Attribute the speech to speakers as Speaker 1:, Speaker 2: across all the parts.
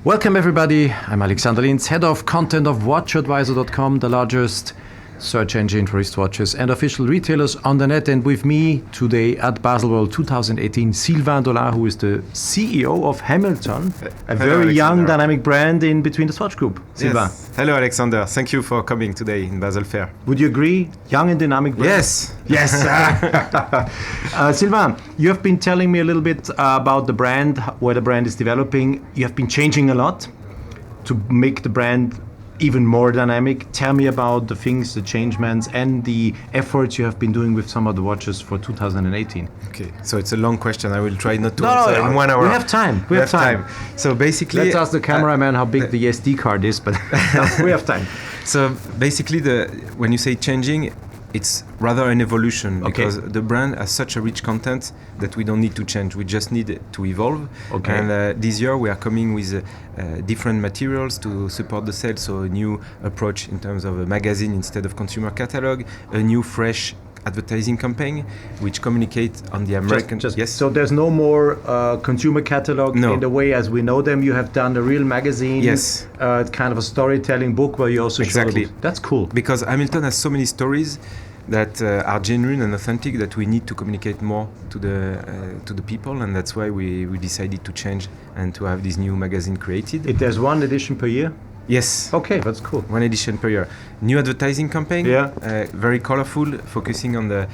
Speaker 1: Welcome everybody, I'm Alexander Linz, head of content of WatchAdvisor.com, the largest search engine for wristwatches and official retailers on the net. And with me today at Baselworld 2018, Sylvain Dolla, who is the CEO of Hamilton, a very young, dynamic brand in between the Swatch Group. Sylvain.
Speaker 2: Yes. Hello Alexander, thank you for coming today in Basel Fair.
Speaker 1: Would you agree? Young and dynamic brand?
Speaker 2: Yes.
Speaker 1: Yes. Sylvain, you have been telling me a little bit about the brand, where the brand is developing. You have been changing a lot to make the brand even more dynamic. Tell me about the things, the changements, and the efforts you have been doing with some of the watches for 2018.
Speaker 2: Okay, so it's a long question. I will try not to answer in 1 hour.
Speaker 1: We have time. We have time.
Speaker 2: So basically,
Speaker 1: let's ask the cameraman how big the SD card is, but we have time.
Speaker 2: So basically, when you say changing, it's rather an evolution, because the brand has such a rich content that we don't need to change. We just need to evolve. Okay. And this year we are coming with different materials to support the sales. So a new approach in terms of a magazine instead of consumer catalog, a new fresh advertising campaign which communicates on the American.
Speaker 1: Yes. So there's no more consumer catalog in the way as we know them. You have done a real magazine.
Speaker 2: Yes.
Speaker 1: Kind of a storytelling book where you also show the book. That's cool.
Speaker 2: Because Hamilton has so many stories that are genuine and authentic that we need to communicate more to the people, and that's why we decided to change and to have this new magazine created.
Speaker 1: There's one edition per year?
Speaker 2: Yes.
Speaker 1: Okay, that's cool.
Speaker 2: One edition per year. New advertising campaign. Yeah. Very colorful, focusing on the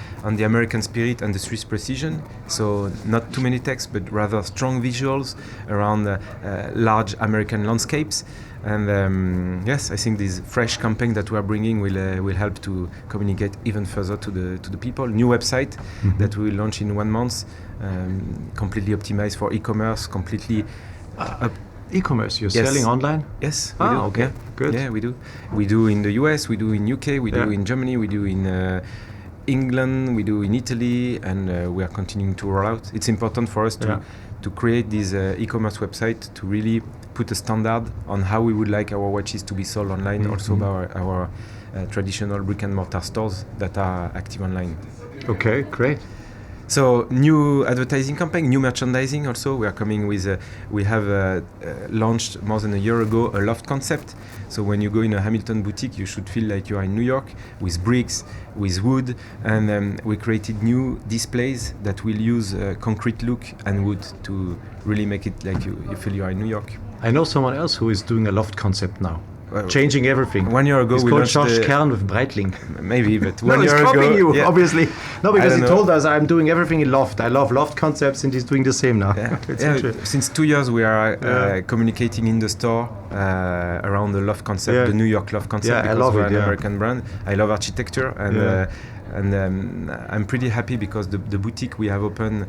Speaker 2: American spirit and the Swiss precision. So not too many texts, but rather strong visuals around large American landscapes. And yes, I think this fresh campaign that we are bringing will help to communicate even further to the people. New website that we will launch in 1 month, completely optimized for e-commerce, completely.
Speaker 1: E-commerce, you're selling online?
Speaker 2: Yes, we do.
Speaker 1: Okay,
Speaker 2: yeah.
Speaker 1: Good.
Speaker 2: Yeah, we do. We do in the US, we do in UK, we do in Germany, we do in England, we do in Italy, and we are continuing to roll out. It's important for us to create this e-commerce website to really put a standard on how we would like our watches to be sold online, also by our traditional brick and mortar stores that are active online.
Speaker 1: Okay, great.
Speaker 2: So new advertising campaign, new merchandising also. We are coming with, we have launched more than a year ago a loft concept. So when you go in a Hamilton boutique, you should feel like you are in New York, with bricks, with wood. And we created new displays that will use concrete look and wood to really make it like you feel you are in New York.
Speaker 1: I know someone else who is doing a loft concept now. Changing everything.
Speaker 2: 1 year ago,
Speaker 1: we launched George Kern with Breitling.
Speaker 2: Maybe, but
Speaker 1: one year ago, copying you, obviously. No, because he told us I'm doing everything in loft. I love loft concepts, and he's doing the same now.
Speaker 2: Yeah. Since 2 years, we are communicating in the store around the loft concept, the New York loft concept, because we're an American brand. I love architecture, and I'm pretty happy because the boutique we have opened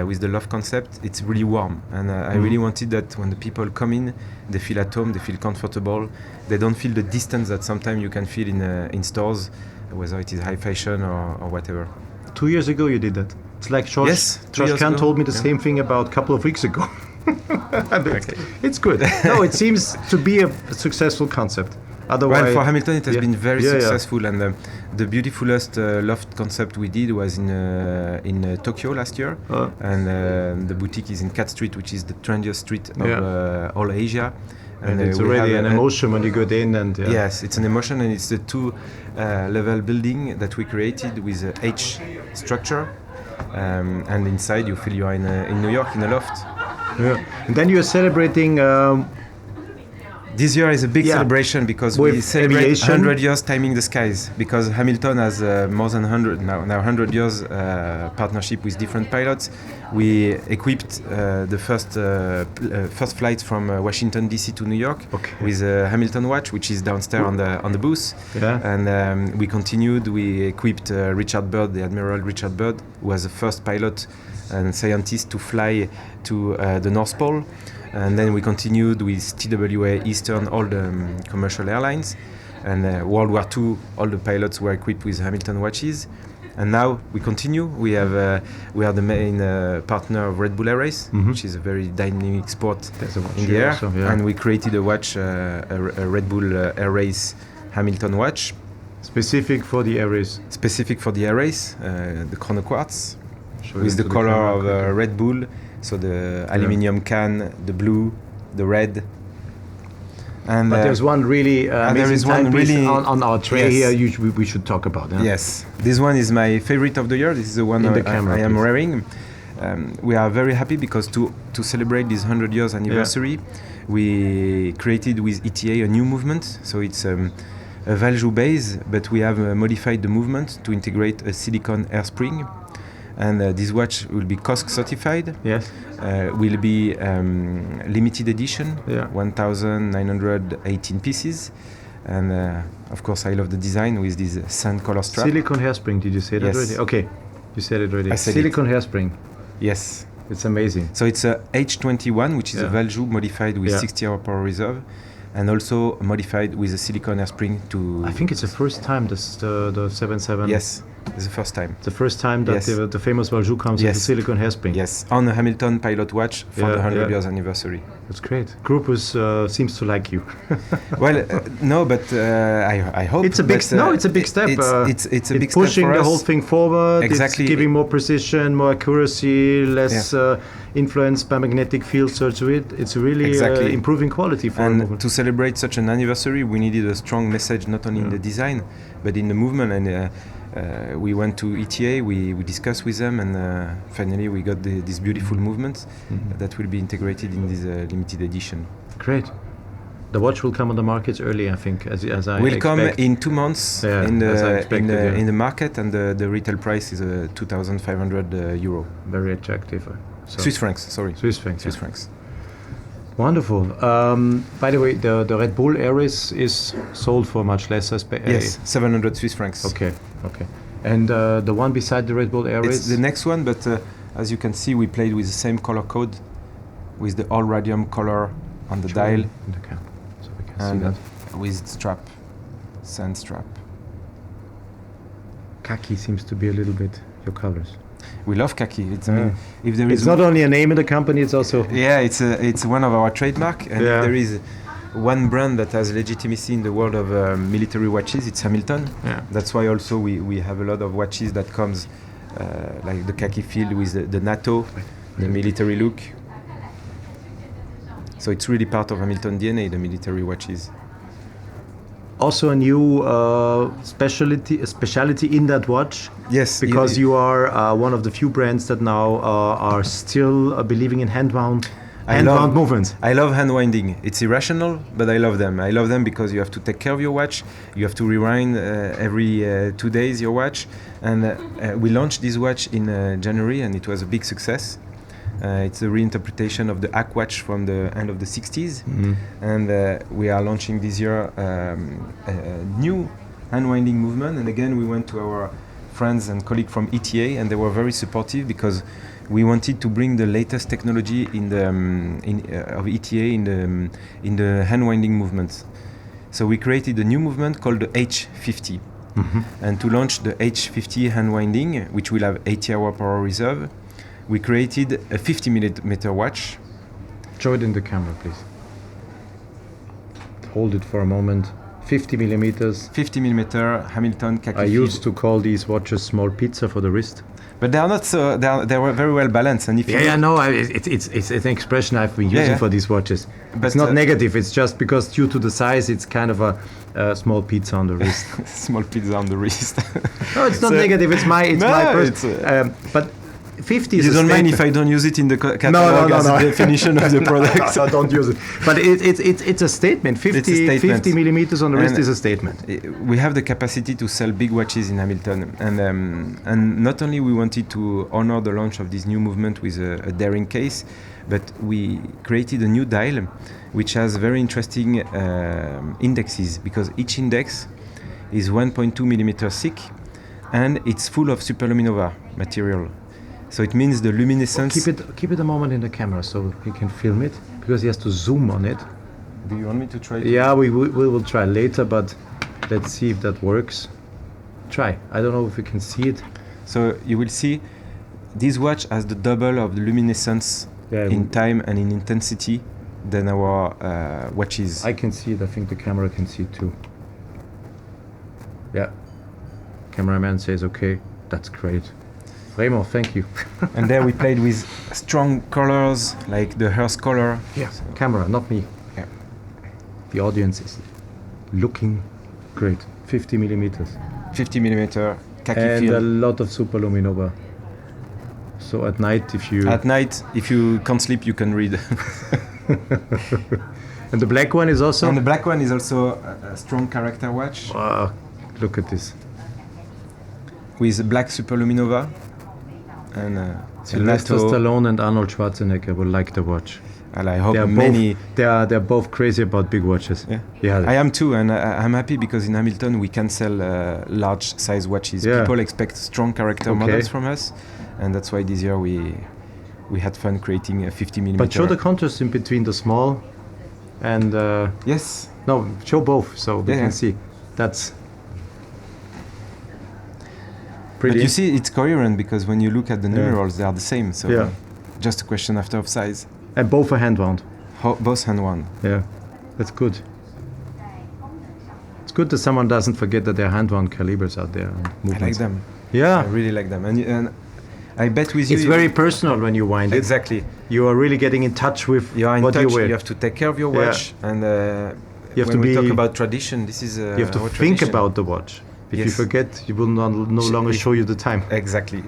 Speaker 2: with the loft concept, it's really warm, and I really wanted that when the people come in, they feel at home, they feel comfortable, they don't feel the distance that sometimes you can feel in stores, whether it is high fashion or whatever.
Speaker 1: 2 years ago you did that. It's like George Kern told me the same thing about a couple of weeks ago. It's good. No, it seems to be a successful concept. Otherwise,
Speaker 2: well, for Hamilton it has been very successful, and the beautifulest loft concept we did was in Tokyo last year, and the boutique is in Cat Street, which is the trendiest street of all Asia.
Speaker 1: And it's already an emotion when you go in, and
Speaker 2: yes, it's an emotion, and it's the two-level building that we created with a H structure, and inside you feel you are in New York in a loft.
Speaker 1: Yeah, and then you are celebrating.
Speaker 2: This year is a big celebration because we celebrate aviation. 100 years Timing the Skies, because Hamilton has more than 100 years partnership with different pilots. We equipped the first flight from Washington DC to New York with a Hamilton watch, which is downstairs on the booth. Yeah. And we continued. We equipped Richard Byrd, the Admiral Richard Byrd, who was the first pilot and scientist to fly to the North Pole. And then we continued with TWA, Eastern, all the commercial airlines. And World War II, all the pilots were equipped with Hamilton watches. And now we continue. We are the main partner of Red Bull Air Race, which is a very dynamic sport in the air. Also, and we created a watch, a Red Bull Air Race Hamilton watch.
Speaker 1: Specific for the air race?
Speaker 2: Specific for the air race, the Chrono Quartz, with the color of Red Bull. So the aluminium can, the blue, the red,
Speaker 1: But there's one really
Speaker 2: there is one really
Speaker 1: on our tray here. We should talk about. Yeah?
Speaker 2: Yes, this one is my favorite of the year. This is the one I am wearing. We are very happy because to celebrate this 100 years anniversary, we created with ETA a new movement. So it's a Valjoux base, but we have modified the movement to integrate a silicone hairspring. And this watch will be COSC certified.
Speaker 1: Yes.
Speaker 2: Will be limited edition, 1,918 pieces. And of course, I love the design with this sand color strap.
Speaker 1: Silicone hairspring, did you say that already? Okay, you said it already. Silicone hairspring.
Speaker 2: Yes.
Speaker 1: It's amazing.
Speaker 2: So it's a H21, which is a Valjoux modified with 60-hour power reserve, and also modified with a silicone hairspring to...
Speaker 1: I think it's the first time the 77...
Speaker 2: Yes. It's the first time.
Speaker 1: The first time that the famous Valjoux comes with a silicone hairspring.
Speaker 2: Yes, on a Hamilton pilot watch for the 100 years anniversary.
Speaker 1: That's great. Groupus seems to like you.
Speaker 2: Well, no, but I hope
Speaker 1: it's a big. It's a big step.
Speaker 2: It's a big step
Speaker 1: pushing
Speaker 2: for
Speaker 1: the
Speaker 2: us.
Speaker 1: whole thing forward.
Speaker 2: Exactly.
Speaker 1: It's giving more precision, more accuracy, less influenced by magnetic fields. So it's really improving quality for the movement.
Speaker 2: To celebrate such an anniversary, we needed a strong message not only in the design, but in the movement. And we went to ETA, we discussed with them, and finally we got this beautiful movement that will be integrated in this limited edition.
Speaker 1: Great. The watch will come on the market early, I think, as I
Speaker 2: will
Speaker 1: expect.
Speaker 2: come in 2 months in the market, and the retail price is 2,500 euro.
Speaker 1: Very attractive.
Speaker 2: Swiss francs, sorry.
Speaker 1: Swiss francs. Wonderful. By the way, the Red Bull Ares is sold for much less.
Speaker 2: Yes, 700 Swiss francs.
Speaker 1: Okay. And the one beside the Red Bull Ares?
Speaker 2: It's the next one, but as you can see, we played with the same color code, with the all radium color on the dial.
Speaker 1: In the camp, so we can see that.
Speaker 2: With strap, sand strap.
Speaker 1: Khaki seems to be a little bit your colors.
Speaker 2: We love khaki. If there is
Speaker 1: it's not only a name in the company, it's also...
Speaker 2: Yeah, it's one of our trademark, and if there is one brand that has legitimacy in the world of military watches, it's Hamilton.
Speaker 1: Yeah.
Speaker 2: That's why also we have a lot of watches that comes like the khaki field with the NATO, the military look. So it's really part of Hamilton DNA, the military watches.
Speaker 1: Also a new speciality in that watch.
Speaker 2: Yes,
Speaker 1: because you are one of the few brands that now are still believing in hand-wound movements.
Speaker 2: I love hand winding. It's irrational, but I love them. I love them because you have to take care of your watch. You have to rewind every 2 days your watch. And we launched this watch in January, and it was a big success. It's a reinterpretation of the Hack watch from the end of the 60s. And we are launching this year a new hand winding movement. And again, we went to our friends and colleagues from ETA, and they were very supportive because we wanted to bring the latest technology in the of ETA in the hand winding movements. So we created a new movement called the H50. And to launch the H50 hand winding, which will have 80-hour power reserve, we created a 50mm watch.
Speaker 1: Show it in the camera, please. Hold it for a moment. 50mm.
Speaker 2: 50mm Hamilton khaki.
Speaker 1: I used to call these watches small pizza for the wrist.
Speaker 2: But they are not so. They were very well balanced. And if
Speaker 1: it's an expression I've been using for these watches. But it's not negative. It's just because due to the size, it's kind of a small pizza on the wrist.
Speaker 2: Small pizza on the wrist.
Speaker 1: No, it's not negative. It's my but 50 is
Speaker 2: you don't mind
Speaker 1: statement.
Speaker 2: if I don't use it in the catalog as a definition of the product?
Speaker 1: No, don't use it. But it's a statement. 50 millimeters on the wrist is a statement.
Speaker 2: We have the capacity to sell big watches in Hamilton, and not only we wanted to honor the launch of this new movement with a daring case, but we created a new dial which has very interesting indexes, because each index is 1.2 millimeters thick, and it's full of superluminova material. So it means the luminescence...
Speaker 1: Keep it a moment in the camera so he can film it, because he has to zoom on it.
Speaker 2: Do you want me to try?
Speaker 1: Yeah, we will try later, but let's see if that works. Try. I don't know if you can see it.
Speaker 2: So you will see this watch has the double of the luminescence in time and in intensity than our watches.
Speaker 1: I can see it. I think the camera can see it too. Yeah. Cameraman says okay. That's great. Raymond, thank you.
Speaker 2: And there we played with strong colors, like the hearse color.
Speaker 1: Yeah, camera, not me.
Speaker 2: Yeah.
Speaker 1: the audience is looking great. 50 millimeters.
Speaker 2: 50 millimeter khaki
Speaker 1: and
Speaker 2: field.
Speaker 1: a lot of superluminova. So at night, if you
Speaker 2: can't sleep, you can read.
Speaker 1: And the black one is also.
Speaker 2: And the black one is also a strong character watch.
Speaker 1: Wow, look at this.
Speaker 2: With black superluminova and
Speaker 1: Sylvester Stallone and Arnold Schwarzenegger will like the watch.
Speaker 2: And I hope many.
Speaker 1: They're both crazy about big watches.
Speaker 2: Yeah, I am too, and I'm happy because in Hamilton we can sell large size watches.
Speaker 1: Yeah.
Speaker 2: People expect strong character models from us, and that's why this year we had fun creating a 50 millimeter.
Speaker 1: But show the contrast in between the small and.
Speaker 2: Yes.
Speaker 1: No, show both so we can see. That's. Pretty.
Speaker 2: But you see, it's coherent because when you look at the numerals, they are the same. So just a question of size.
Speaker 1: And both are hand wound.
Speaker 2: Both hand wound.
Speaker 1: Yeah, that's good. It's good that someone doesn't forget that there are hand wound calibers out there.
Speaker 2: I like them.
Speaker 1: Yeah,
Speaker 2: I really like them, and I bet with you.
Speaker 1: It's very personal when you wind it.
Speaker 2: Exactly.
Speaker 1: You are really getting in touch with what you wear.
Speaker 2: You have to take care of your watch, and
Speaker 1: you have
Speaker 2: when we talk about tradition, this is
Speaker 1: you have to think about the watch. If you forget, you will no longer show you the time.
Speaker 2: Exactly.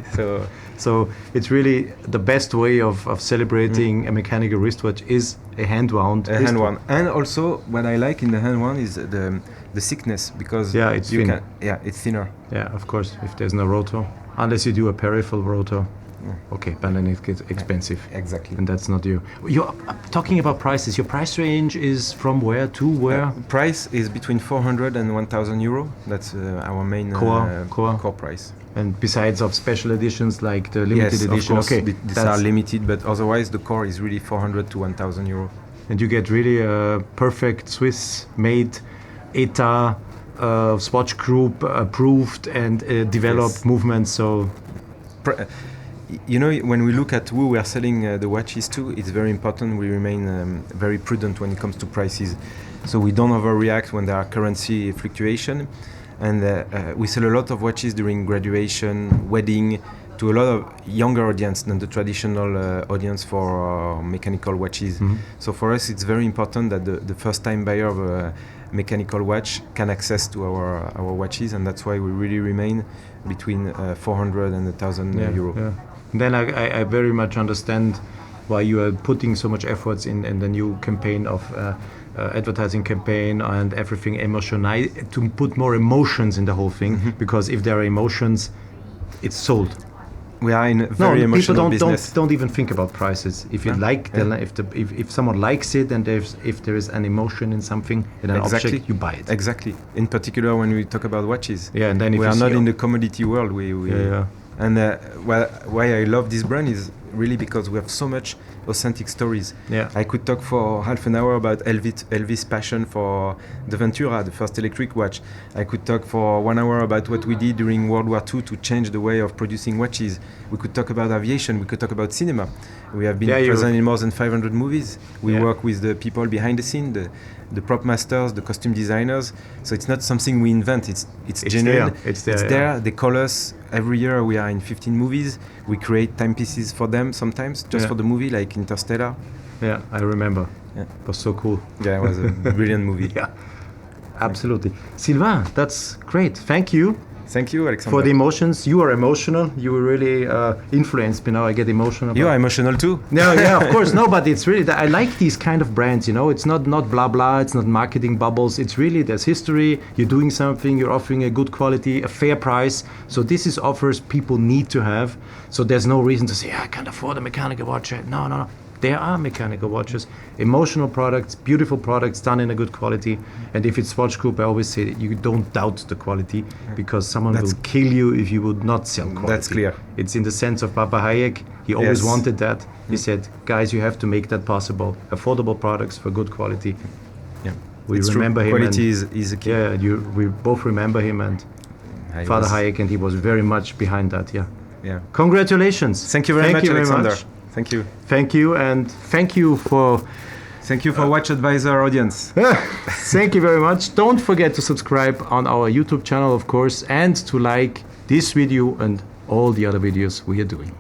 Speaker 1: So it's really the best way of celebrating a mechanical wristwatch is a hand wound.
Speaker 2: Hand wound. And also, what I like in the hand wound is the thickness because
Speaker 1: it's thin.
Speaker 2: It's thinner.
Speaker 1: Yeah, of course. If there's no rotor, unless you do a peripheral rotor. Okay, but then it gets expensive.
Speaker 2: Exactly.
Speaker 1: And that's not you. You're talking about prices. Your price range is from where to where?
Speaker 2: Price is between 400 and 1,000 euro. That's our main core price.
Speaker 1: And besides of special editions like the limited edition,
Speaker 2: of course, these are limited, but otherwise the core is really 400 to 1,000 euro.
Speaker 1: And you get really a perfect Swiss-made ETA Swatch Group approved and developed movements. So.
Speaker 2: You know, when we look at who we are selling the watches to, it's very important we remain very prudent when it comes to prices. So we don't overreact when there are currency fluctuation. And we sell a lot of watches during graduation, wedding, to a lot of younger audience than the traditional audience for mechanical watches. Mm-hmm. So for us, it's very important that the first-time buyer of a mechanical watch can access to our watches, and that's why we really remain between 400 and 1,000 euro. Yeah.
Speaker 1: Then I very much understand why you are putting so much efforts in the new campaign of advertising campaign and everything emotional to put more emotions in the whole thing, because if there are emotions, it's sold.
Speaker 2: We are in a very emotional business.
Speaker 1: People don't even think about prices. If you if someone likes it and if there is an emotion in something in an object, you buy it.
Speaker 2: Exactly. In particular when we talk about watches.
Speaker 1: Yeah, and then if
Speaker 2: we are not in the commodity world. And why I love this brand is really because we have so much authentic stories. Yeah. I could talk for half an hour about Elvis' passion for the Ventura, the first electric watch. I could talk for 1 hour about what we did during World War II to change the way of producing watches. We could talk about aviation. We could talk about cinema. We have been present in more than 500 movies. We work with the people behind the scene, the prop masters, the costume designers. So it's not something we invent. It's genuine.
Speaker 1: It's
Speaker 2: there. They call us every year. We are in 15 movies. We create timepieces for them sometimes, just for the movie, like Interstellar.
Speaker 1: Yeah, I remember. Yeah. It was so cool.
Speaker 2: Yeah, it was a brilliant movie.
Speaker 1: Yeah, absolutely. Sylvain, that's great. Thank you.
Speaker 2: Thank you, Alexander.
Speaker 1: For the emotions. You are emotional. You were really influenced me now. I get emotional.
Speaker 2: You are emotional too.
Speaker 1: No, yeah, of course. No, but it's really, I like these kind of brands, you know. It's not blah, blah. It's not marketing bubbles. It's really, there's history. You're doing something. You're offering a good quality, a fair price. So this is offers people need to have. So there's no reason to say, I can't afford a mechanical watch. No. There are mechanical watches, emotional products, beautiful products done in a good quality. And if it's Swatch Group, I always say that you don't doubt the quality, because someone will kill you if you would not sell quality.
Speaker 2: That's clear.
Speaker 1: It's in the sense of Papa Hayek. He always wanted that. He said, guys, you have to make that possible. Affordable products for good quality.
Speaker 2: Yeah,
Speaker 1: we remember him.
Speaker 2: Quality is a key.
Speaker 1: Yeah, we both remember him and Father Hayek, and he was very much behind that. Yeah. Congratulations.
Speaker 2: Thank you very much, Alexander. Thank you.
Speaker 1: Thank you, and thank you for
Speaker 2: WatchAdvisor audience.
Speaker 1: Thank you very much. Don't forget to subscribe on our YouTube channel, of course, and to like this video and all the other videos we are doing.